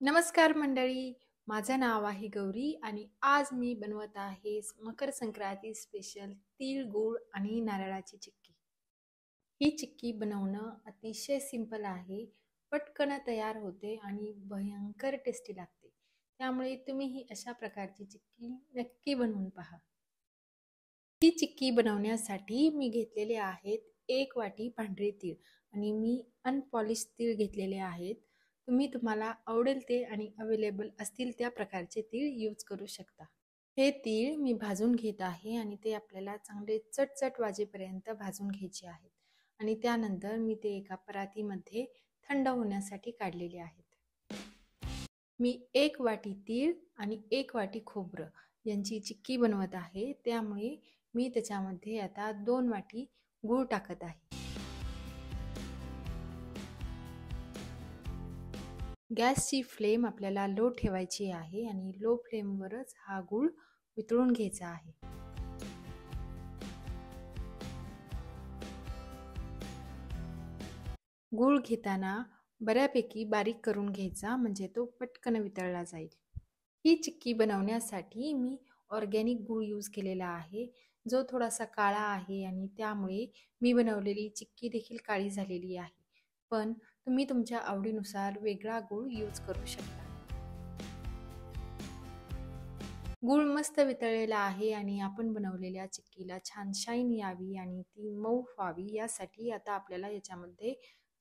नमस्कार मंडळी, माझं नाव आहे गौरी आणि आज मी बनवत आहे मकर संक्रांती स्पेशल तीळ, गूळ आणि नारळाची चिक्की. ही चिक्की बनवणं अतिशय सिंपल आहे, पटकन तयार होते आणि भयंकर टेस्टी लागते. त्यामुळे तुम्ही ही अशा प्रकारची चिक्की नक्की बनवून पहा. ही चिक्की बनवण्यासाठी मी घेतलेले आहेत 1 वाटी पांढरे तीळ आणि मी अनपॉलिश तीळ घेतलेले आहेत. तुम्हाला आवडेल ते आणि अवेलेबल असतील त्या प्रकारचे तीळ यूज करू शकता. हे तीळ मी भाजून घेत आहे आणि ते आपल्याला चांगले चटचट वाजेपर्यंत भाजून घ्यायचे आहेत आणि त्यानंतर मी ते एका परातीमध्ये थंड होण्यासाठी काढलेले आहेत. मी 1 वाटी तीळ आणि 1 वाटी खोबरं यांची चिक्की बनवत आहे, त्यामुळे मी त्याच्यामध्ये आता 2 वाटी गूळ टाकत आहे. गॅसची फ्लेम आपल्याला लो ठेवायची आहे आणि लो फ्लेमवरच हा गूळ वितळून घ्यायचा आहे. गूळ घेताना बऱ्यापैकी बारीक करून घ्यायचा, म्हणजे तो पटकन वितळला जाईल. ही चिक्की बनवण्यासाठी मी ऑर्गॅनिक गूळ यूज केलेला आहे, जो थोडासा काळा आहे आणि त्यामुळे मी बनवलेली चिक्की देखील काळी झालेली आहे. पण तुम्ही तुमच्या आवडीनुसार वेगळा गूळ यूज करू शकता. गूळ मस्त वितळलेला आहे आणि आपण बनवलेल्या चिक्कीला छान शाईन यावी आणि ती मऊ व्हावी यासाठी आता आपल्याला याच्यामध्ये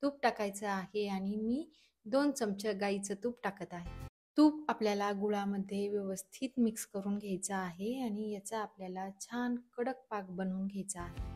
तूप टाकायचं आहे आणि मी 2 चमचे गाईचं तूप टाकत आहे. तूप आपल्याला गुळामध्ये व्यवस्थित मिक्स करून घ्यायचं आहे आणि याचा आपल्याला छान कडक पाक बनवून घ्यायचा आहे.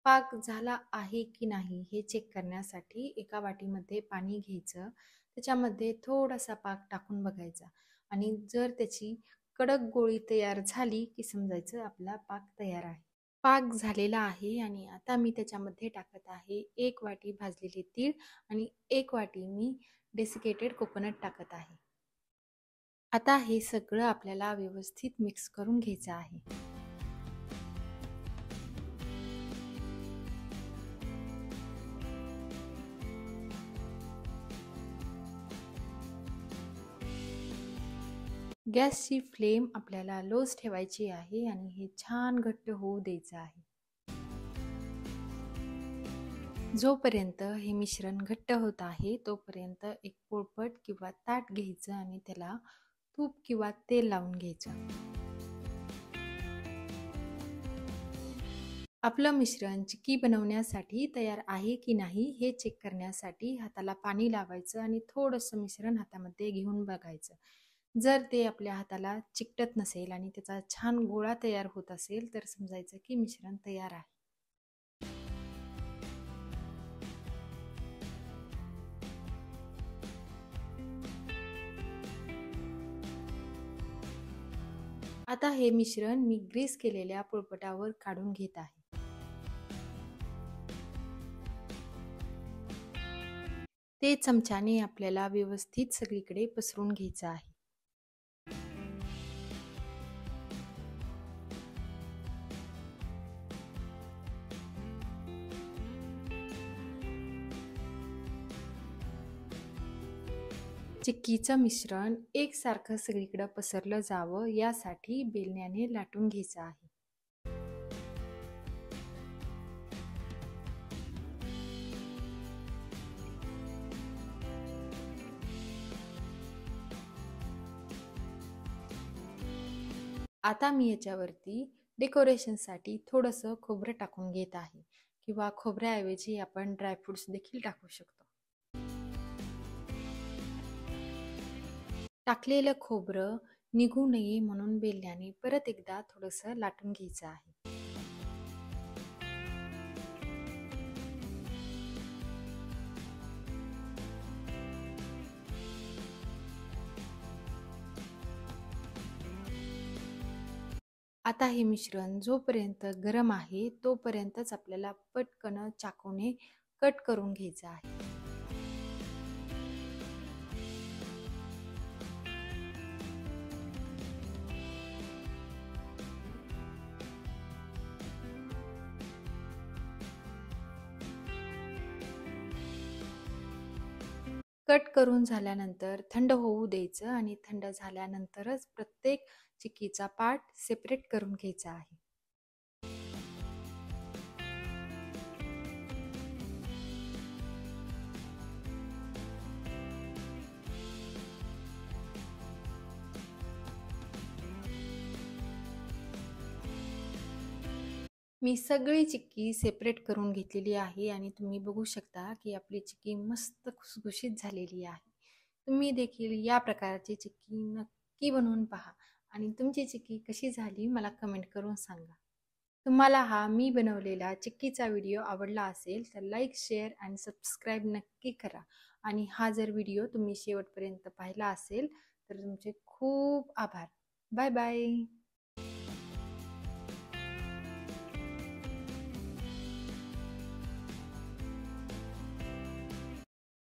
पाक झाला आहे की नाही हे चेक करण्यासाठी एका वाटीमध्ये पाणी घ्यायचं, त्याच्यामध्ये थोडासा पाक टाकून बघायचा आणि जर त्याची कडक गोळी तयार झाली की समजायचं आपला पाक तयार आहे. पाक झालेला आहे आणि आता मी त्याच्यामध्ये टाकत आहे 1 वाटी भाजलेले तीळ आणि 1 वाटी मी डेसिकेटेड कोकोनट टाकत आहे. आता हे सगळं आपल्याला व्यवस्थित मिक्स करून घ्यायचं आहे. गॅसची फ्लेम आपल्याला लोच ठेवायची आहे आणि हे छान घट्ट होऊ द्यायचं आहे. जोपर्यंत हे मिश्रण घट्ट होत आहे तोपर्यंत एक पोळपट किंवा ताट घ्यायचं आणि त्याला तूप किंवा तेल लावून घ्यायचं. आपलं मिश्रण चिक्की बनवण्यासाठी तयार आहे की नाही हे चेक करण्यासाठी हाताला पाणी लावायचं आणि थोडंसं मिश्रण हातामध्ये घेऊन बघायचं. जर ते आपल्या हाताला चिकटत नसेल आणि त्याचा छान गोळा तयार होत असेल तर समजायचं की मिश्रण तयार आहे. आता हे मिश्रण मी ग्रीस केलेल्या पोळपटावर काढून घेत आहे. ते चमच्याने आपल्याला व्यवस्थित सगळीकडे पसरून घ्यायचं आहे. चिक्कीचं मिश्रण एकसारखं सगळीकडे पसरलं जावं यासाठी बेलण्याने लाटून घ्यायचं आहे. आता मी याच्यावरती डेकोरेशनसाठी थोडंसं खोबरं टाकून घेत आहे किंवा खोबऱ्याऐवजी आपण ड्रायफ्रुट्स देखील टाकू शकतो. टाकलेलं खोबरं निघू नये म्हणून बेलण्याने परत एकदा थोडंसं लाटून घ्यायचं आहे. आता हे मिश्रण जोपर्यंत गरम आहे तोपर्यंतच आपल्याला पटकन चाकूने कट करून घ्यायचं आहे. कट करून झाल्यानंतर थंड होऊ द्यायचं आणि थंड झाल्यानंतरच प्रत्येक चिक्कीचा पार्ट सेपरेट करून घ्यायचा आहे. मी सगळी चिक्की सेपरेट करून घेतलेली आहे आणि तुम्ही बघू शकता की आपली चिक्की मस्त खुसखुशीत झालेली आहे. तुम्ही देखील या प्रकारची चिक्की नक्की बनवून पहा आणि तुमची चिक्की कशी झाली मला कमेंट करून सांगा. तुम्हाला हा मी बनवलेला चिक्कीचा व्हिडिओ आवडला असेल तर लाईक, शेअर आणि सबस्क्राईब नक्की करा. आणि हा जर व्हिडिओ तुम्ही शेवटपर्यंत पाहिला असेल तर तुमचे खूप आभार. Bye bye.